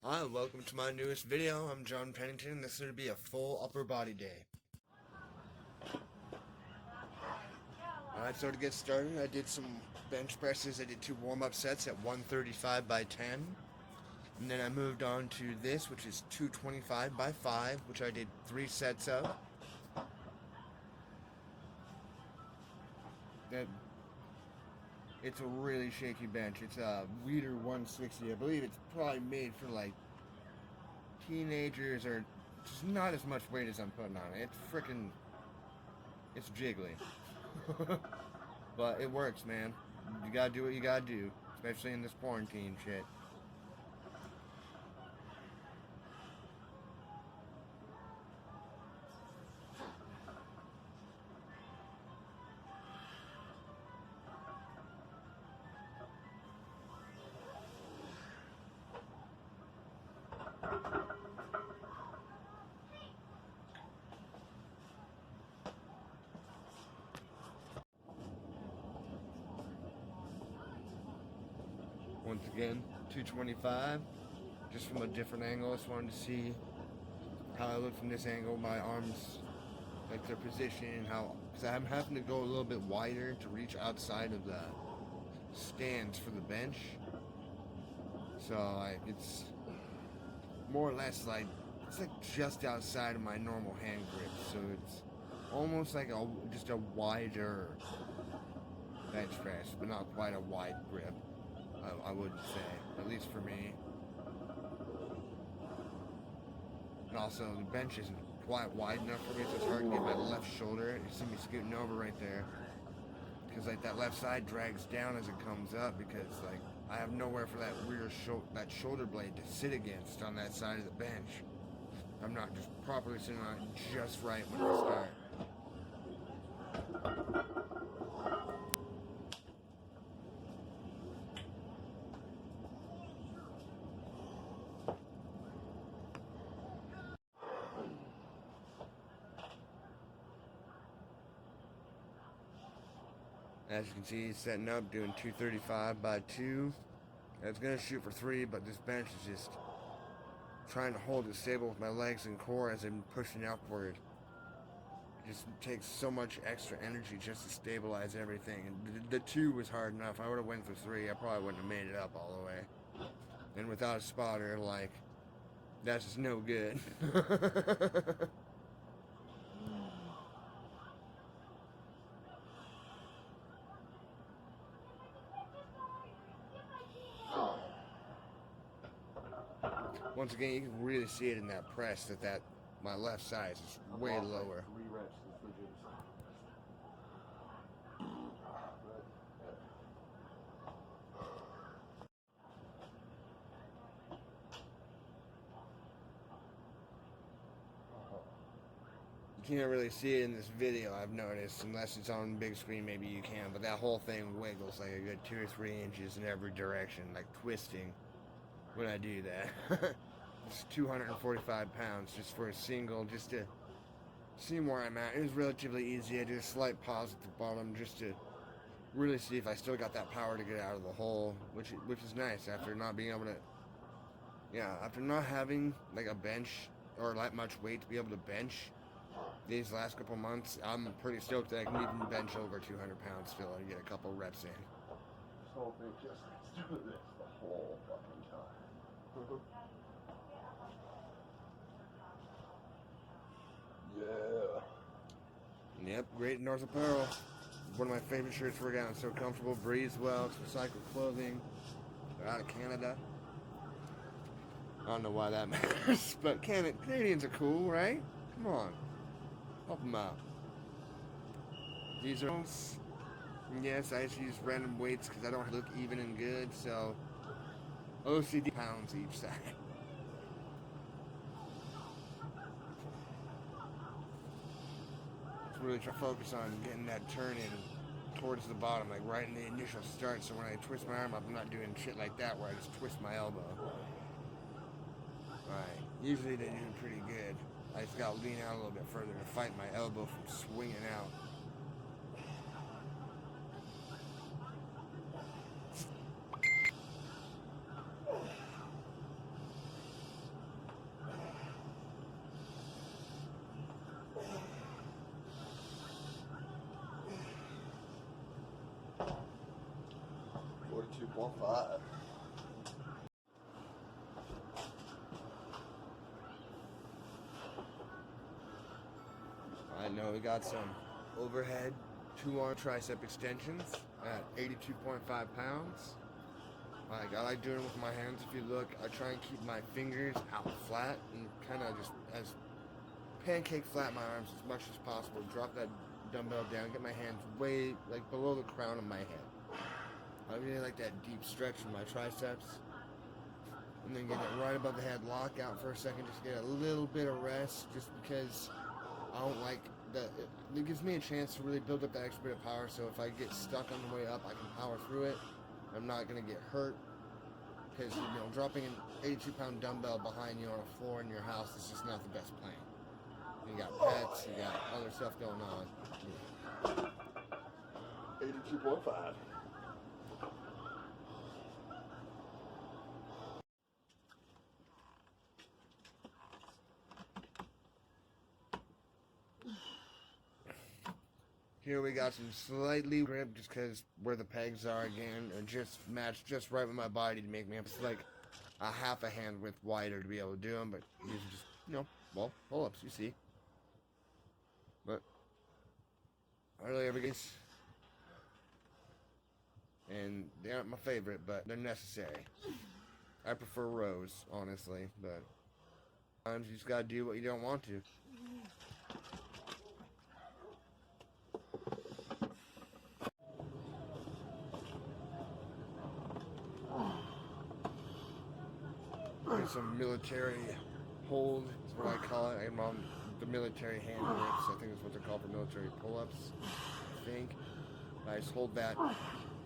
Hi, welcome to my newest video. I'm John Pennington. This is going to be a full upper body day. Alright, so to get started, I did some bench presses. I did 2 warm-up sets at 135 by 10. And then I moved on to this, which is 225 by 5, which I did 3 sets of. It's a really shaky bench. It's a Weeder 160. I believe it's probably made for like teenagers or just not as much weight as I'm putting on it. It's jiggly. But it works, man. You gotta do what you gotta do, especially in this quarantine shit. Once again, 225, just from a different angle. I just wanted to see how I look from this angle, my arms, like their position, because I'm having to go a little bit wider to reach outside of the stands for the bench. So it's more or less it's like just outside of my normal hand grip. So it's almost like just a wider bench press, but not quite a wide grip. I wouldn't say, at least for me. And also, the bench isn't quite wide enough for me, so it's hard to get my left shoulder. You see me scooting over right there, because like that left side drags down as it comes up, because like I have nowhere for that that shoulder blade to sit against on that side of the bench. I'm not just properly sitting on it just right when I start. As you can see, he's setting up, doing 235 by 2. I was going to shoot for 3, but this bench is just trying to hold it stable with my legs and core as I'm pushing upward. It just takes so much extra energy just to stabilize everything. And the 2 was hard enough. If I would have went for 3, I probably wouldn't have made it up all the way. And without a spotter, that's just no good. Once again, you can really see it in that press that my left side is way lower. You can't really see it in this video, I've noticed, unless it's on big screen. Maybe you can, but that whole thing wiggles like a good 2 or 3 inches in every direction, like twisting when I do that. It's 245 pounds just for a single, just to see where I'm at. It was relatively easy. I did a slight pause at the bottom just to really see if I still got that power to get out of the hole, which is nice after not being able to, after not having like a bench or that much weight to be able to bench these last couple months. I'm pretty stoked that I can even bench over 200 pounds still and get a couple reps in. This whole thing just let's do this the whole fucking time. Yeah. Yep, Great North Apparel. One of my favorite shirts to wear down. So comfortable, breathes well, it's recycled clothing. They're out of Canada. I don't know why that matters, but Canadians are cool, right? Come on. Help them out. These are, yes, I just use random weights because I don't look even and good, so OCD pounds each side. Really try to focus on getting that turn in towards the bottom, like right in the initial start, so when I twist my arm up, I'm not doing shit like that where I just twist my elbow. Right. Usually they do pretty good. I just gotta lean out a little bit further to fight my elbow from swinging out. 2.5. I know we got some overhead 2-arm tricep extensions at 82.5 pounds. Like, I like doing it with my hands. If you look, I try and keep my fingers out flat and kind of just as pancake flat my arms as much as possible. Drop that dumbbell down, get my hands way like below the crown of my head. I really like that deep stretch in my triceps. And then get it right above the head, lock out for a second, just get a little bit of rest, just because I don't like that. It gives me a chance to really build up that extra bit of power, so if I get stuck on the way up, I can power through it. I'm not going to get hurt, because, you know, dropping an 82-pound dumbbell behind you on a floor in your house is just not the best plan. You got pets, you got other stuff going on. 82.5. Here we got some slightly grip just because where the pegs are again are just matched just right with my body to make me have like a half a hand width wider to be able to do them, but these are just, you know, well, pull-ups, you see. But I really ever get these, and they aren't my favorite, but they're necessary. I prefer rows, honestly, but sometimes you just gotta do what you don't want to. There's some military hold, is what I call it. I'm on the military hand grips. I think that's what they're called for military pull-ups, I think. I just hold that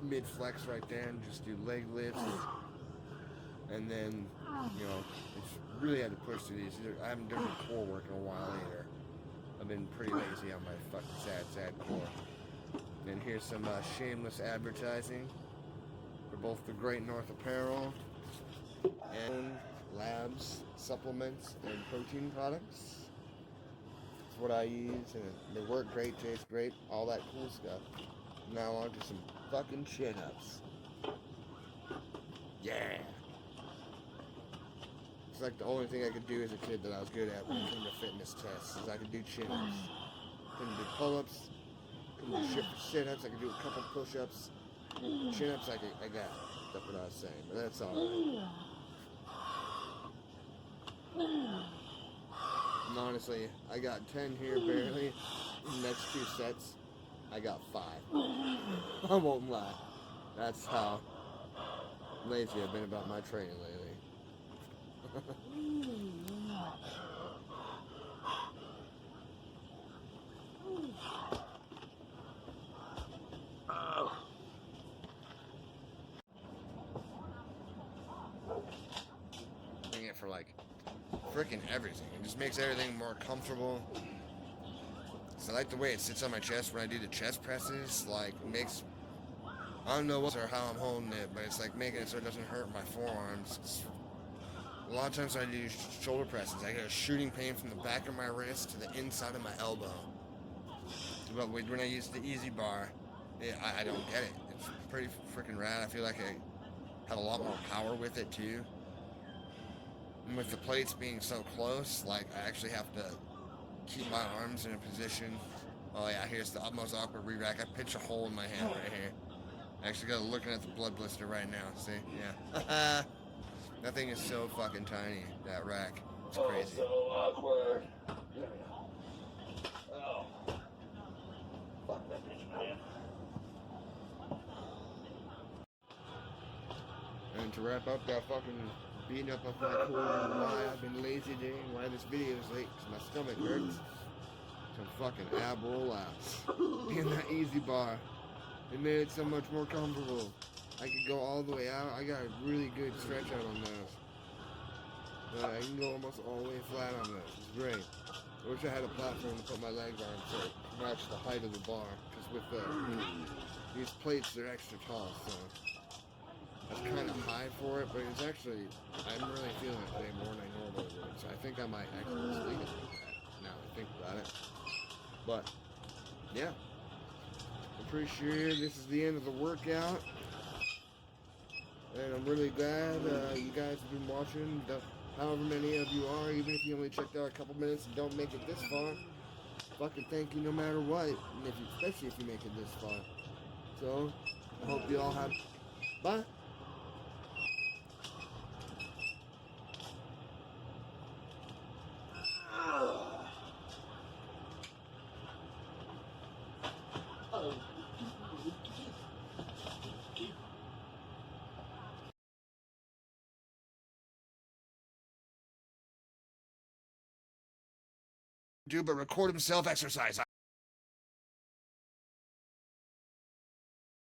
mid-flex right there and just do leg lifts. And then, you know, it's really had to push through these. I haven't done core work in a while either. I've been pretty lazy on my fucking sad core. And here's some shameless advertising for both the Great North Apparel and labs, supplements, and protein products. That's what I use, and they work great, taste great, all that cool stuff. Now on to some fucking chin-ups. Yeah! It's like the only thing I could do as a kid that I was good at when it came to fitness tests, is I could do chin-ups. Couldn't do pull-ups, couldn't do shit for sit-ups, I could do a couple push-ups. Chin-ups I got. That's what I was saying, but that's alright. And honestly, I got 10 here barely. The next 2 sets, I got 5. I won't lie. That's how lazy I've been about my training lately. Doing it for like freaking everything. It just makes everything more comfortable. So I like the way it sits on my chest when I do the chest presses. Like, makes, I don't know what or how I'm holding it, but it's like making it so it doesn't hurt my forearms. A lot of times when I do shoulder presses, I get a shooting pain from the back of my wrist to the inside of my elbow. But when I use the easy bar, I don't get it. It's pretty freaking rad. I feel like I have a lot more power with it too. And with the plates being so close, like, I actually have to keep my arms in a position. Oh yeah, here's the most awkward re-rack. I pinch a hole in my hand right here. I actually got looking at the blood blister right now. See? Yeah. That thing is so fucking tiny, that rack. It's crazy. Oh, so awkward. Oh. Fuck that bitch, man. And to wrap up that fucking beating up of my core and why I've been lazy today and why this video is late, because my stomach hurts. Some fucking ab rollouts. And that easy bar. It made it so much more comfortable. I could go all the way out. I got a really good stretch out on those. I can go almost all the way flat on those. It's great. I wish I had a platform to put my legs on so it matched the height of the bar. Because with these plates, they're extra tall, so I was kind of high for it, but it's actually, I'm really feeling it today more than I normally would. So I think I might actually just leave it like that now that I think about it. But, yeah. I'm pretty sure this is the end of the workout. And I'm really glad you guys have been watching. However many of you are, even if you only checked out a couple minutes and don't make it this far, fucking thank you no matter what, and especially if you make it this far. So, I hope you all have. Bye. Do but record himself exercise.